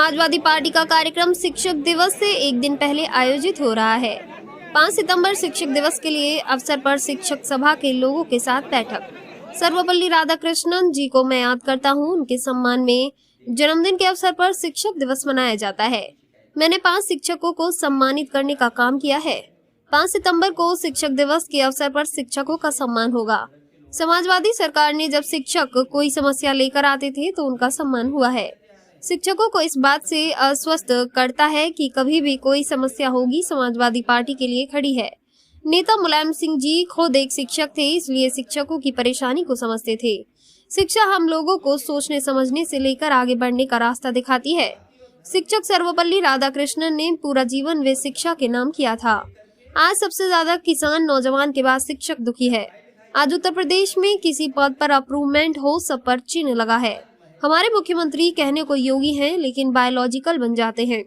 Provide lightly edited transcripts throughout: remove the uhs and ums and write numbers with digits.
Samajwadi party का कार्यक्रम शिक्षक दिवस से एक दिन पहले आयोजित हो रहा है। 5 सितंबर शिक्षक दिवस के लिए अवसर पर शिक्षक सभा के लोगों के साथ बैठक। सर्वपल्ली राधाकृष्णन जी को मैं याद करता हूँ। उनके सम्मान में जन्मदिन के अवसर पर शिक्षक दिवस मनाया जाता है। मैंने 5 शिक्षकों को सम्मानित करने का काम किया है। 5 सितंबर को शिक्षक दिवस के अवसर पर शिक्षकों का सम्मान होगा। समाजवादी सरकार ने जब शिक्षक कोई समस्या लेकर आते थे तो उनका सम्मान हुआ है। शिक्षकों को इस बात से आश्वस्त करता है कि कभी भी कोई समस्या होगी समाजवादी पार्टी के लिए खड़ी है। नेता मुलायम सिंह जी खुद एक शिक्षक थे, इसलिए शिक्षकों की परेशानी को समझते थे। शिक्षा हम लोगों को सोचने समझने से लेकर आगे बढ़ने का रास्ता दिखाती है। शिक्षक सर्वपल्ली राधाकृष्णन ने पूरा जीवन वे शिक्षा के नाम किया था। आज सबसे ज्यादा किसान नौजवान के बाद शिक्षक दुखी है। आज उत्तर प्रदेश में किसी पद पर अप्रूवमेंट हो सब पर चिन्ह लगा है। हमारे मुख्यमंत्री कहने को योगी हैं लेकिन बायोलॉजिकल बन जाते हैं।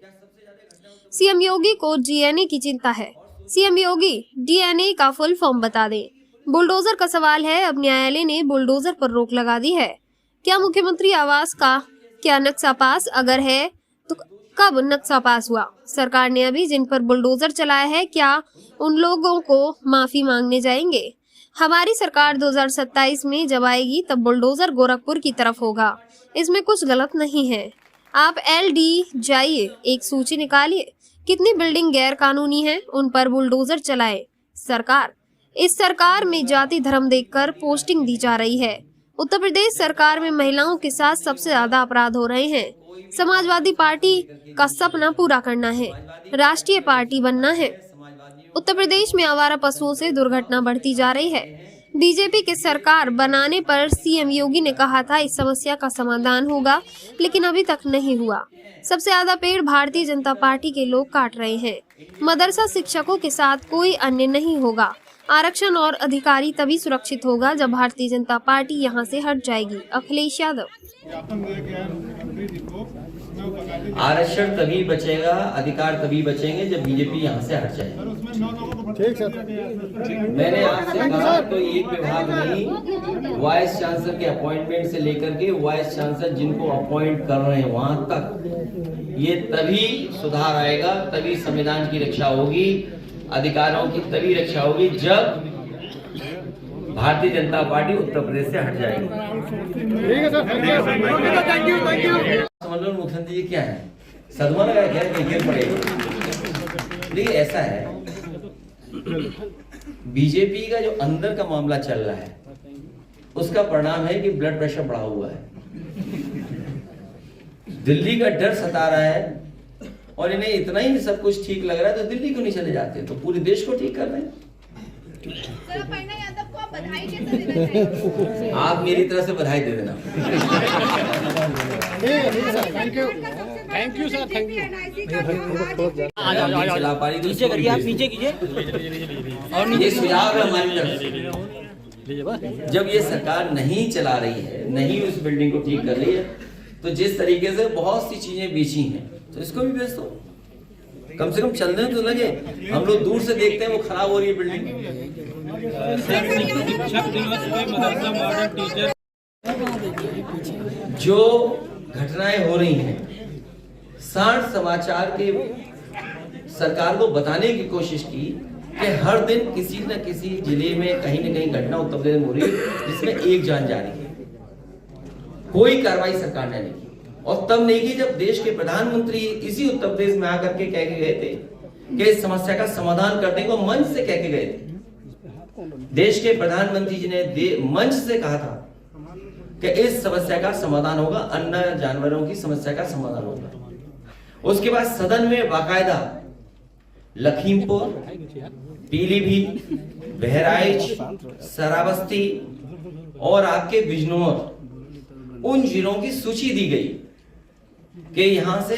सीएम योगी को डीएनए की चिंता है। सीएम योगी डीएनए का फुल फॉर्म बता दें। बुलडोजर का सवाल है। अब न्यायालय ने बुलडोजर पर रोक लगा दी है। क्या मुख्यमंत्री आवास का क्या नक्शा पास? अगर है तो कब नक्शा पास हुआ? सरकार ने अभी जिन पर बुलडोजर चलाया है क्या उन लोगों को माफी मांगने जाएंगे? हमारी सरकार 2027 में जब आएगी तब बुलडोजर गोरखपुर की तरफ होगा। इसमें कुछ गलत नहीं है। आप एलडी जाइए, एक सूची निकालिए कितनी बिल्डिंग गैर कानूनी है, उन पर बुलडोजर चलाए सरकार। इस सरकार में जाति धर्म देखकर पोस्टिंग दी जा रही है। उत्तर प्रदेश सरकार में महिलाओं के साथ सबसे ज्यादा अपराध हो रहे हैं। समाजवादी पार्टी का सपना पूरा करना है, राष्ट्रीय पार्टी बनना है। उत्तर प्रदेश में आवारा पशुओं से दुर्घटना बढ़ती जा रही है। बीजेपी की सरकार बनाने पर सीएम योगी ने कहा था इस समस्या का समाधान होगा, लेकिन अभी तक नहीं हुआ। सबसे ज्यादा पेड़ भारतीय जनता पार्टी के लोग काट रहे हैं। मदरसा शिक्षकों के साथ कोई अन्य नहीं होगा। आरक्षण और अधिकारी तभी सुरक्षित होगा जब भारतीय जनता पार्टी यहां से हट जाएगी। अखिलेश यादव। आरक्षण तभी बचेगा, अधिकार तभी बचेंगे जब बीजेपी यहाँ से हट जाएगी। ठीक सर। मैंने आपसे कहा तो एक विभाग नहीं, वाइस चांसलर के अपॉइंटमेंट से लेकर के वाइस चांसलर जिनको अपॉइंट कर रहे हैं वहां तक, ये तभी सुधार आएगा, तभी संविधान की रक्षा होगी, अधिकारों की तभी रक्षा होगी जब भारतीय जनता पार्टी उत्तर प्रदेश से हट जाएगी। ठीक है सर, थैंक यू। समझ लो मुख्यमंत्री जी क्या है, सदमा लगा क्या गिर पड़ेगा। नहीं, ऐसा है बीजेपी का जो अंदर का मामला चल रहा है उसका परिणाम है कि ब्लड प्रेशर बढ़ा हुआ है। दिल्ली का डर सता रहा है और इन्हें इतना ही सब कुछ ठीक लग रहा है तो दिल्ली क्यों नहीं चले जाते, तो पूरे देश को ठीक कर रहे हैं। यादव को आप बधाई कैसे देना चाहेंगे? आप मेरी तरफ से बधाई दे देना। Thank you sir, thank you. चला पा रही तो नीचे करिए, आप नीचे कीजिए। और ये सुझाव है हमारी तरफ। जब ये सरकार नहीं चला रही है, नहीं उस बिल्डिंग को ठीक कर रही है, तो जिस तरीके से बहुत सी चीजें बेची हैं तो इसको भी बेच दो, कम से कम चलने तो लगे। हम लोग दूर से देखते हैं वो खराब हो रही है बिल्डिंग। जो घटनाएं हो रही हैं, 60 समाचार के सरकार को बताने की कोशिश की कि हर दिन किसी न किसी जिले में कहीं न कहीं घटना उत्तर प्रदेश में हो रही है जिसमें एक जान जा रही है। कोई कार्रवाई सरकार ने नहीं की, और तब नहीं की जब देश के प्रधानमंत्री इसी उत्तर प्रदेश में आकर के कह के गए थे कि इस समस्या का समाधान कर देंगे। मंच से कह के गए थे, देश के प्रधानमंत्री जी ने मंच से कहा था कि इस समस्या का समाधान होगा, अन्य जानवरों की समस्या का समाधान होगा। उसके बाद सदन में बाकायदा लखीमपुर, पीलीभीत, बहराइच, श्रावस्ती और आपके बिजनौर, उन जिलों की सूची दी गई कि यहां से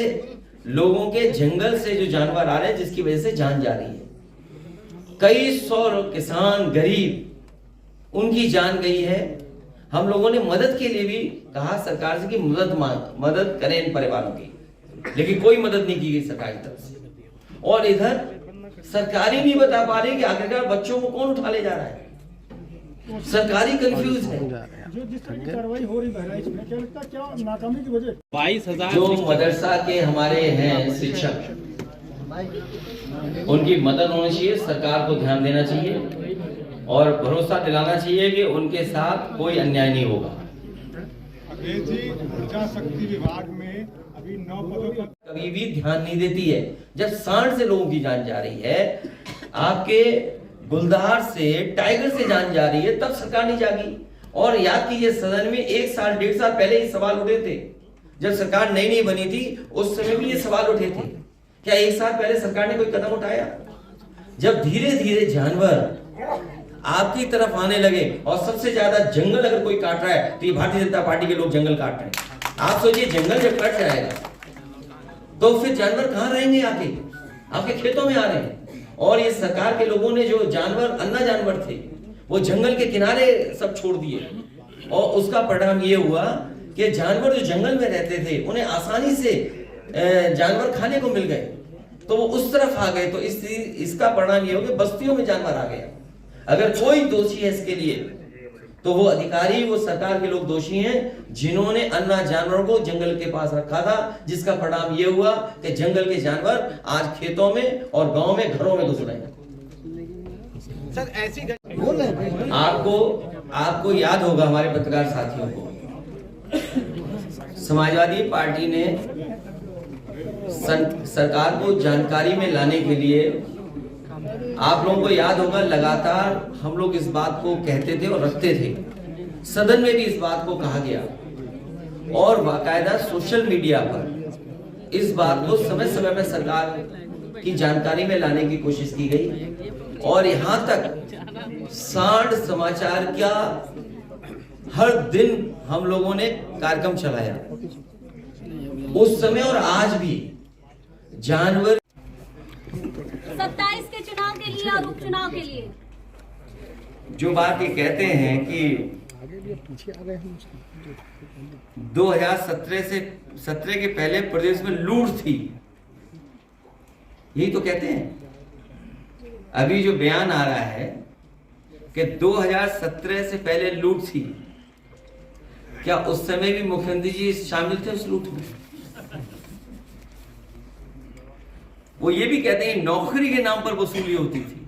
लोगों के जंगल से जो जानवर आ रहे हैं जिसकी वजह से जान जा रही है। कई सौ किसान गरीब उनकी जान गई है। हम लोगों ने मदद के लिए भी कहा सरकार से कि मदद करें इन परिवारों की, लेकिन कोई मदद नहीं की गई सरकार की तरफ से। और इधर सरकार ही नहीं बता पा रही कि आखिरकार बच्चों को कौन उठा ले जा रहा है। सरकारी कंफ्यूज है। जो जिस तरह की कार्रवाई हो रही बहराइच में, क्या लगता है क्या नाकामी की वजह? 22,000 जो मदरसा के हमारे हैं शिक्षक, उनकी मदद होनी चाहिए, सरकार को ध्यान देना चाहिए और भरोसा दिलाना चाहिए कि उनके साथ कोई अन्याय नहीं होगा। अखिलेश जी, ऊर्जा शक्ति विभाग में अभी 9 पदों पर कभी भी ध्यान नहीं देती है। जब 60 से लोगों की जान जा रही है, आपके गुलदार से, टाइगर से जान जा रही है, तब सरकार नहीं जागी। और याद कीजिए, सदन में 1 साल 1.5 साल पहले ये सवाल उठे थे। जब सरकार नई नई बनी थी उस समय भी ये सवाल उठे थे। क्या 1 साल पहले सरकार ने कोई कदम उठाया? जब धीरे धीरे जानवर आपकी तरफ आने लगे और सबसे ज्यादा जंगल अगर कोई काट रहा है तो ये भारतीय जनता पार्टी के लोग जंगल काट रहे हैं। आप सोचिए, जंगल जब कट जाएगा तो फिर जानवर कहां रहेंगे? आके आपके खेतों में आ रहे हैं। और ये सरकार के लोगों ने जो जानवर, अन्ना जानवर थे, वो जंगल के किनारे सब छोड़ दिए और उसका परिणाम ये हुआ कि जानवर जो जंगल में रहते थे उन्हें आसानी से जानवर खाने को मिल गए, तो वो उस तरफ आ गए। तो इसका परिणाम ये हो कि बस्तियों में जानवर आ गया। अगर कोई दोषी है इसके लिए तो वो अधिकारी, वो सरकार के लोग दोषी हैं जिन्होंने अन्ना जानवरों को जंगल के पास रखा था, जिसका परिणाम ये हुआ कि जंगल के जानवर आज खेतों में और गांव में, घरों में घुस रहे हैं। सर ऐसी आपको याद होगा, हमारे पत्रकार साथियों को, समाजवादी पार्टी ने सरकार को जानकारी में लाने के लिए, आप लोगों को याद होगा, लगातार हम लोग इस बात को कहते थे और रखते थे। सदन में भी इस बात को कहा गया और बाकायदा सोशल मीडिया पर इस बात को समय समय में सरकार की जानकारी में लाने की कोशिश की गई। और यहां तक सांड समाचार का हर दिन हम लोगों ने कार्यक्रम चलाया। उस समय और आज भी जानवर 27 के चुनाव के लिए और उपचुनाव के लिए जो बात ये कहते हैं कि 2017 के पहले प्रदेश में लूट थी, यही तो कहते हैं। अभी जो बयान आ रहा है कि 2017 से पहले लूट थी, क्या उस समय भी मुख्यमंत्री जी शामिल थे उस लूट में? वो ये भी कहते हैं नौकरी के नाम पर वसूली होती थी।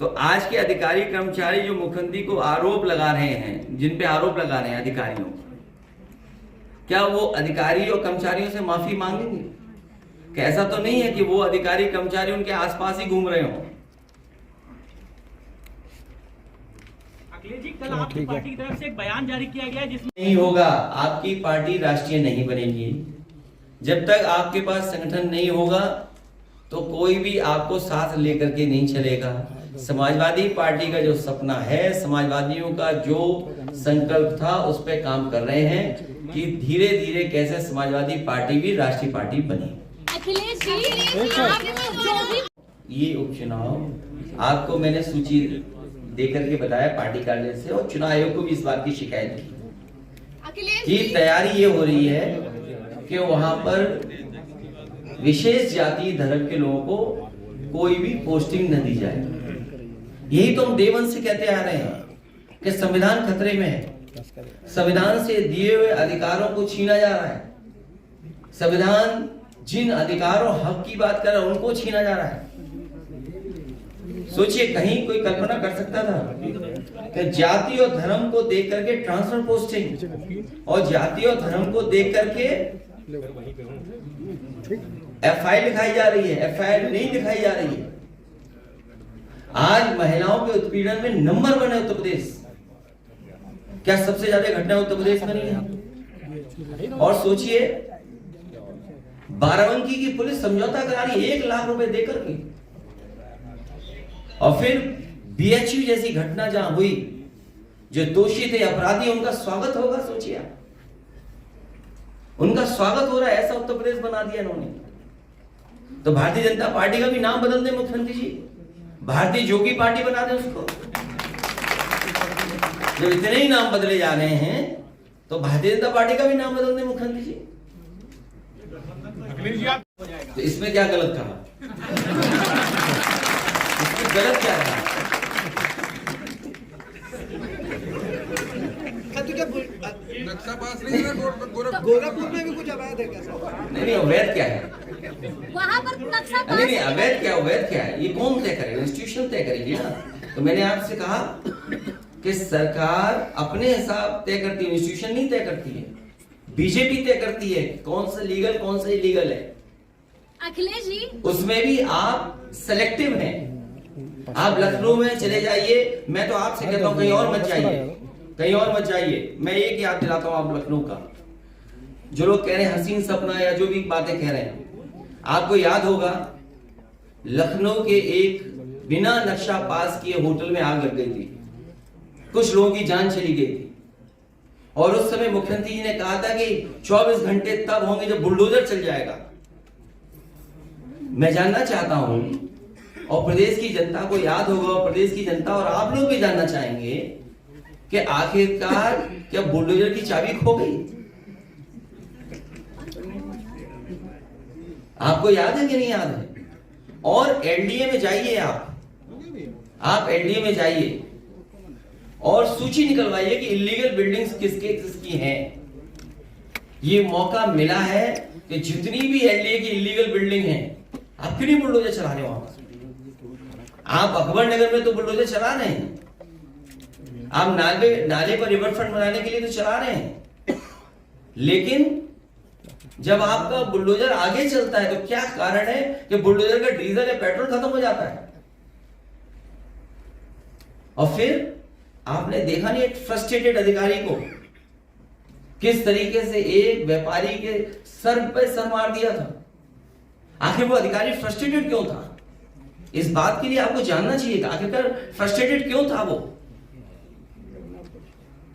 तो आज के अधिकारी कर्मचारी जो मुख्यमंत्री को आरोप लगा रहे हैं, जिन पे आरोप लगा रहे हैं अधिकारियों, क्या वो अधिकारी और कर्मचारियों से माफी मांगेंगे? कि ऐसा तो नहीं है कि वो अधिकारी कर्मचारी उनके आसपास ही घूम रहे हों। अखिलेश जी, कल आपकी पार्टी की तरफ से एक बयान जारी किया गया जिसमें नहीं होगा, आपकी पार्टी राष्ट्रीय नहीं बनेगी। जब तक आपके पास संगठन नहीं होगा तो कोई भी आपको साथ लेकर के नहीं चलेगा। समाजवादी पार्टी का जो सपना है, समाजवादियों का जो संकल्प था, उस पर काम कर रहे हैं कि धीरे धीरे कैसे समाजवादी पार्टी भी राष्ट्रीय पार्टी बने। अखिलेश जी, आप जो भी ये उपचुनाव आपको मैंने सूची देकर के बताया पार्टी कार्यालय से, और चुनाव आयोग को भी इस बात की शिकायत की कि तैयारी ये हो रही है कि वहां पर विशेष जाति धर्म के लोगों को कोई भी पोस्टिंग न दी जाए। यही तो हम डे वन से कहते आ रहे हैं कि संविधान खतरे में है। संविधान से दिए हुए अधिकारों को छीना जा रहा है। संविधान जिन अधिकारों, हक की बात कर रहा है, उनको छीना जा रहा है। सोचिए, कहीं कोई कल्पना कर सकता था कि जाति और धर्म को देख करके ट्रांसफर पोस्टिंग और जाति और धर्म को देख करके एफआईआर लिखाई जा रही है? एफआईआर नहीं लिखाई जा रही है। आज महिलाओं के उत्पीड़न में नंबर 1 है उत्तर प्रदेश। क्या सबसे ज्यादा घटनाएं उत्तर प्रदेश में नहीं है? और सोचिए, बाराबंकी की पुलिस समझौता करा रही है 1 लाख रुपए देकर के, और फिर बीएचयू जैसी घटना जहां हुई, जो दोषी थे, अपराधी, उनका स्वागत होगा। सोचिए आप, उनका स्वागत हो रहा है, ऐसा उत्तर प्रदेश बना दिया इन्होंने। तो भारतीय जनता पार्टी का भी नाम बदल दे मुख्यमंत्री जी, भारतीय जोगी पार्टी बना दे उसको। जब इतने ही नाम बदले जा रहे हैं तो भारतीय जनता पार्टी का भी नाम बदल दे मुख्यमंत्री जी। तो इसमें क्या गलत कहा? इसमें गलत क्या है? नक्शा पास नहीं है ना गोरखपुर में भी कुछ अवैध है क्या सर? नहीं अवैध क्या है? वहाँ पर नक्शा नहीं नहीं अवैध क्या है? ये कौन तय करेगा? इंस्टीट्यूशन तय करेगी ना। तो मैंने आपसे कहा कि सरकार अपने हिसाब तय करती है, इंस्टीट्यूशन नहीं तय करती है। बीजेपी तय करती है कौन सा लीगल कौन सा इलीगल है। अखिलेश जी, उसमें भी आप सेलेक्टिव हैं। आप लखनऊ में चले जाइए, मैं तो आपसे कहता हूं कहीं और मत जाइए, कहीं और मत जाइए। मैं एक याद दिलाता हूं आप लखनऊ का, जो लोग कह रहे हैं हसीन सपना या जो भी बातें कह रहे हैं, आपको याद होगा लखनऊ के एक बिना नक्शा पास किए होटल में आग लग गई थी, कुछ लोगों की जान चली गई थी। और उस समय मुख्यमंत्री जी ने कहा था कि 24 घंटे तब होंगे जब बुलडोजर चल जाएगा। मैं जानना चाहता हूं और प्रदेश की जनता को याद होगा, और प्रदेश की जनता और आप लोग भी जानना चाहेंगे कि आखिरकार क्या बुलडोजर की चाबी खो गई? आपको याद है कि नहीं याद है? और एलडीए में जाइए, आप एलडीए में जाइए और सूची निकलवाइए कि इलीगल बिल्डिंग्स किसकी हैं। ये मौका मिला है कि जितनी भी एलडीए की इलीगल बिल्डिंग है, आप क्यों नहीं बुलडोजर चला रहे हो? आप अकबर नगर में तो बुलडोजर चला रहे हैं, आप नाले पर रिवर फ्रंट बनाने के लिए तो चला रहे हैं, लेकिन जब आपका बुलडोजर आगे चलता है तो क्या कारण है कि बुलडोजर का डीजल या पेट्रोल खत्म हो जाता है? और फिर आपने देखा नहीं एक फ्रस्ट्रेटेड अधिकारी को किस तरीके से एक व्यापारी के सर पे सर मार दिया था। आखिर वो अधिकारी फ्रस्ट्रेटेड क्यों था? इस बात के लिए आपको जानना चाहिए आखिरकार फ्रस्ट्रेटेड क्यों था वो।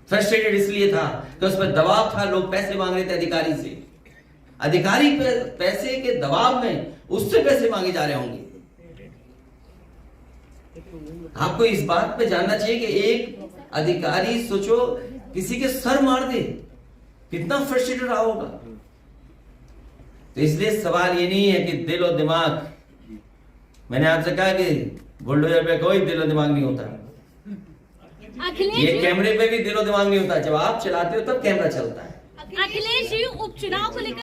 फ्रस्ट्रेटेड इसलिए था कि उस पर दबाव था, लोग पैसे मांग रहे थे अधिकारी से, अधिकारी पैसे के दबाव में उससे पैसे मांगे जा रहे होंगे। आपको इस बात पे जानना चाहिए कि एक अधिकारी सोचो किसी के सर मार दे, कितना फ्रस्ट्रेटेड रहा होगा। तो इसलिए सवाल ये नहीं है कि दिल और दिमाग, मैंने आपसे कहा कि बुलडोजर पे कोई दिल और दिमाग नहीं होता, ये कैमरे पे भी दिल और दिमाग नहीं होता। जब आप चलाते हो तब कैमरा चलता है। अखिलेश जी उपचुनाव को लेकर